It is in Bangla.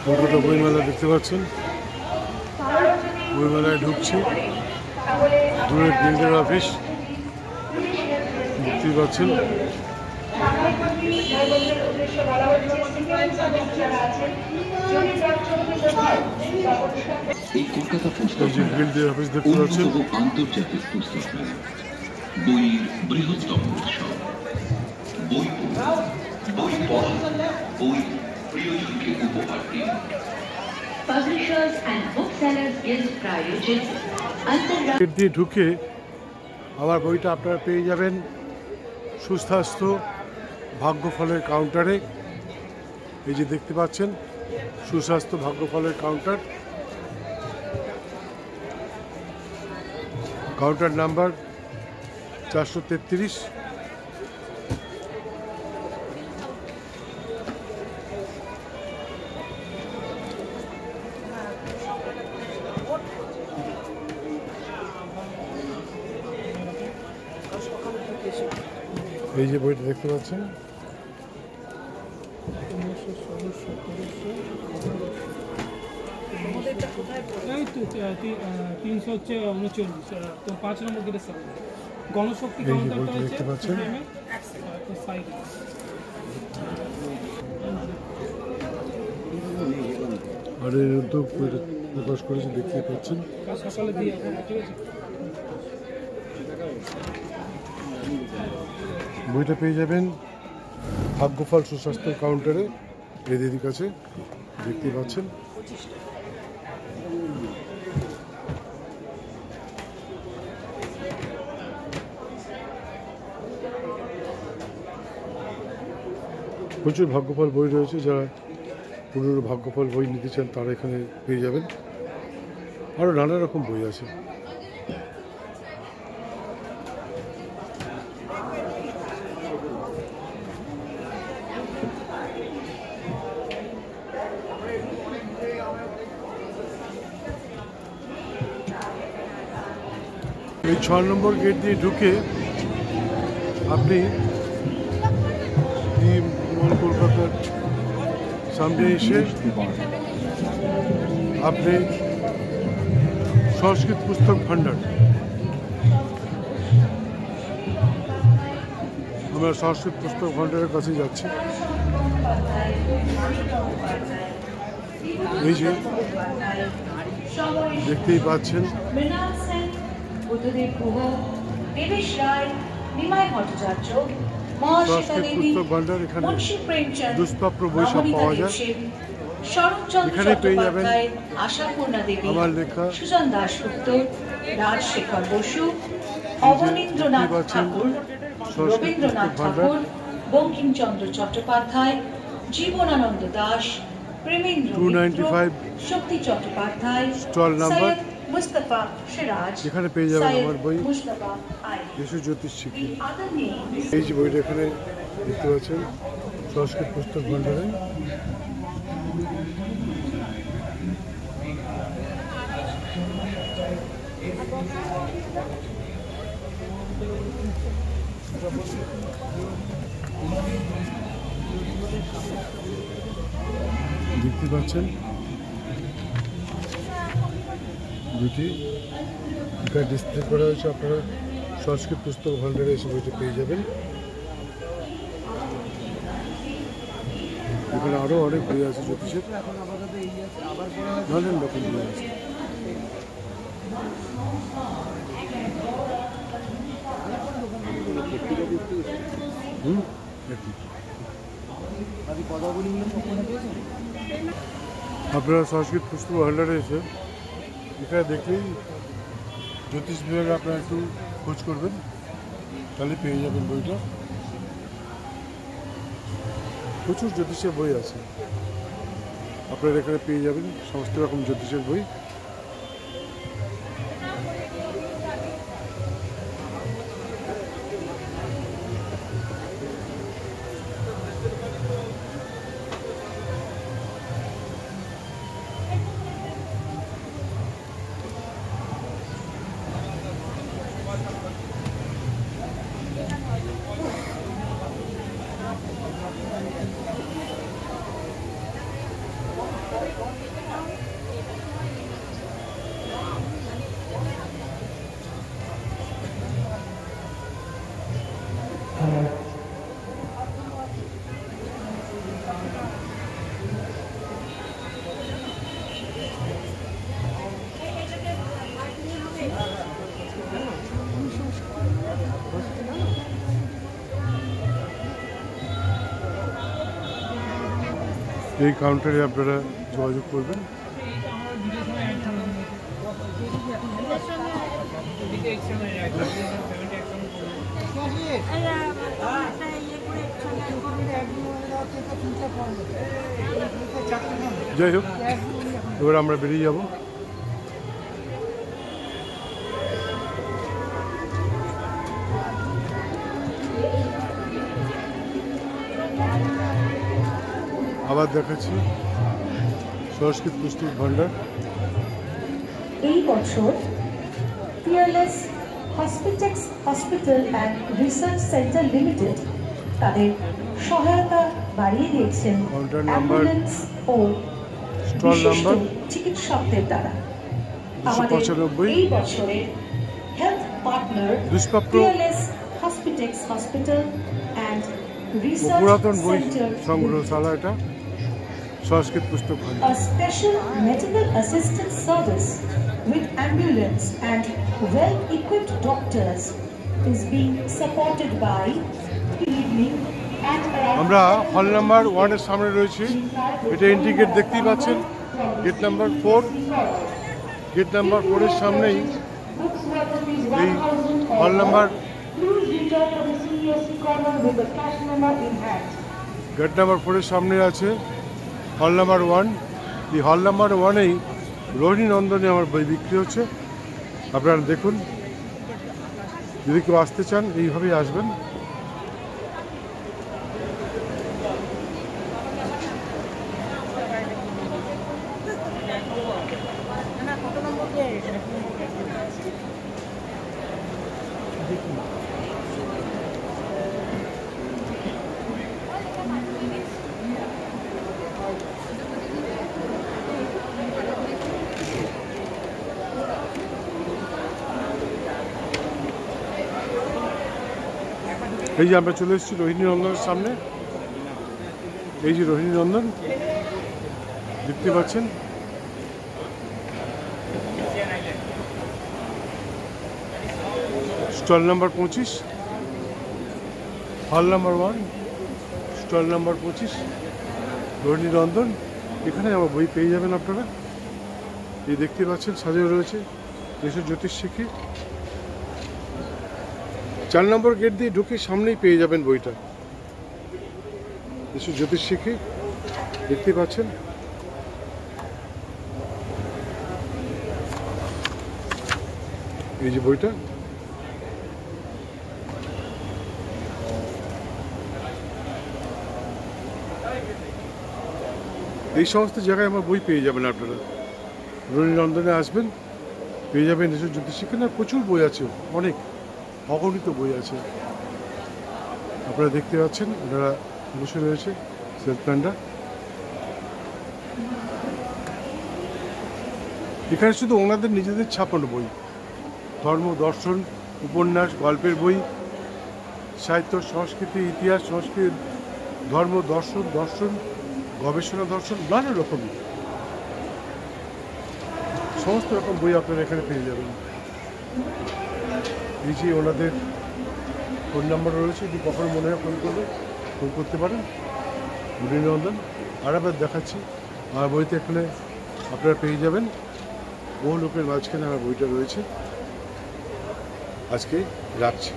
কলকাতা বইমেলা দেখতে পাচ্ছেন, বইমেলায় ঢুকছি, দূরে গ্রিনডের অফিস দেখতেই পাচ্ছেন। এই কলকাতা পুস্তক গ্রিনডের অফিস দেখতে পাচ্ছেন। আন্তর্জাতিক পুস্তক মেলা, বইয়ের বৃহত্তম উৎসব। বই বই পড়া, বই প্রিয়জনকে উপহার দিন। Publishers and Booksellers Guild প্রায়োজিত গেট দিয়ে ঢুকে আমার বইটা আপনারা পেয়ে যাবেন সুস্বাস্থ্য ভাগ্যফলের কাউন্টারে। এই যে দেখতে পাচ্ছেন সুস্বাস্থ্য ভাগ্যফলের কাউন্টার, কাউন্টার নাম্বার 433। এই যে বইটা দেখতে পাচ্ছেন, এই তো 339 তো 5 নম্বর গেটের সামনে গণশক্তি কাউন্টারটা দেখতে পাচ্ছেন। আর এর উদ্যোগ প্রকাশ করেছে দেখতে পাচ্ছেন। সকালে দিয়ে ঠিক আছে। বইটা পেয়ে যাবেন ভাগ্যফল সুস্বাস্থ্য কাউন্টারে, এই দিদির কাছে দেখতে পাচ্ছেন। প্রচুর ভাগ্যফল বই রয়েছে, যারা পুরনো ভাগ্যফল বই নিতে চান তারা এখানে পেয়ে যাবেন। আরও নানা রকম বই আছে। এই 6 নম্বর গেট দিয়ে ঢুকে আপনি কলকাতার সামনে এসে আপনি সংস্কৃত পুস্তক ভাণ্ডার, আমরা সংস্কৃত পুস্তক ভাণ্ডারের কাছে যাচ্ছি। এই যে দেখতেই পাচ্ছেন বুদ্ধদেব গুহ, দেবেশ রায়, নিমাই ভট্টাচার্য, সংস্কৃত পুস্তক ভাণ্ডার, এখানে দুষ্প্রাপ্য বই সব পাওয়া যায়। এখানে পেয়ে যাবেন আশাপূর্ণা দেবী, আমার লেখা, সুজন দাশগুপ্ত, রাজশেখর বসু, অবনীন্দ্রনাথ ঠাকুর, রবীন্দ্রনাথ ঠাকুর, বঙ্কিমচন্দ্র চট্টোপাধ্যায়, জীবনানন্দ দাশ, প্রেমেন্দ্র মিত্র, শক্তি চট্টোপাধ্যায়, স্টল নাম্বার মুস্তাফা সিরাজ, এখানে পেয়ে যাবেন আমার বই মুস্তাফা দেশীয় জ্যোতিষ শিক্ষা। এই যে বইটা এখানে দেখতে পাচ্ছেন সংস্কৃত পুস্তক ভাণ্ডারে। দেখতে পাচ্ছেন দুটি এখানে ডিসপ্লে করা হয়েছে, আপনারা সংস্কৃত পুস্তক ভাণ্ডারে এসে বইটা পেয়ে যাবেন। এখানে আরও অনেক বই আছে জ্যোতিষের, নানান রকম বই আছে। আপনারা সংস্কৃত পুস্তক ভাণ্ডারে এসে এখানে দেখলেই জ্যোতিষ বিভাগে আপনারা একটু খোঁজ করবেন, তাহলে পেয়ে যাবেন বইটা। প্রচুর জ্যোতিষের বই আছে, আপনারা এখানে পেয়ে যাবেন সমস্ত রকম জ্যোতিষের বই। এই কাউন্টারে আপনারা যোগাযোগ করবেন। যাই হোক, এবার আমরা বেরিয়ে যাব। আবার দেখাচ্ছি সংস্কৃত পুস্তক ভান্ডার। এই বছর Peerless Hospitex hospital and research centre limited তাদের সহায়তা বাড়িয়ে দিয়েছেন কাউন্টার নাম্বার, অ্যাম্বুলেন্স ও স্টল নাম্বার চিকিৎসকদের দ্বারা। 295। এই বছরের হেলথ পার্টনার দুষ্প্রাপ্য Peerless Hospitex hospital and research পুরাতন বই সেন্টার, সংগ্রহশালা, এটা সংস্কৃত পুস্তক ভান্ডার। a special medical assistance service with ambulance and well-equipped doctors is being supported by evening at around আমরা হল নাম্বার 1 এর সামনে রয়েছি। এটা এন্ট্রি গেট দেখতেই পাচ্ছেন, গেট নাম্বার 4। গেট নাম্বার 4 এর সামনেই এই হল নাম্বার, গেট নাম্বার 4 এর সামনে আছে হল নাম্বার 1। এই হল নাম্বার 1-এই রোহিণী নন্দনে আমার বই বিক্রি হচ্ছে। আপনারা দেখুন, যদি কেউ আসতে চান এইভাবেই আসবেন। এই যে আমরা চলে এসেছি রোহিণী নন্দনের সামনে। এই যে রোহিণী নন্দন দেখতে পাচ্ছেন। স্টল নাম্বার 25, হল নাম্বার 1, স্টল নাম্বার 25, রোহিণী নন্দন। এখানে আমার বই পেয়ে যাবেন আপনারা। এই দেখতে পাচ্ছেন সাজানো রয়েছে দেশের জ্যোতিষ শিখি। 4 নম্বর গেট দিয়ে ঢুকে সামনেই পেয়ে যাবেন বইটা, দেশের জ্যোতিষ শিখি। দেখতে পাচ্ছেন এই যে বইটা। এই সমস্ত জায়গায় আমার বই পেয়ে যাবেন আপনারা। রোহিণী নন্দনে আসবেন, পেয়ে যাবেন দেশের জ্যোতিষ শিক্ষা। না, প্রচুর বই আছে, অনেক অগণিত বই আছে। আপনারা দেখতে পাচ্ছেন ওনারা বসে রয়েছে সেলসম্যানরা। এখানে শুধু ওনাদের নিজেদের ছাপানো বই, ধর্ম, দর্শন, উপন্যাস, গল্পের বই, সাহিত্য, সংস্কৃতি, ইতিহাস, সংস্কৃত, ধর্ম, দর্শন, গবেষণা দর্শন, নানা রকম সমস্ত রকম বই আপনারা এখানে পেয়ে যাবেন। এই যে ওনাদের ফোন নাম্বার রয়েছে, যদি কখনো মনে হয় ফোন করতে পারেন। রোহিণী নন্দন আর আবার দেখাচ্ছি আমার বইতে এখানে আপনারা পেয়ে যাবেন। বহু লোকের মাঝখানে আমার বইটা রয়েছে। আজকে রাখছি।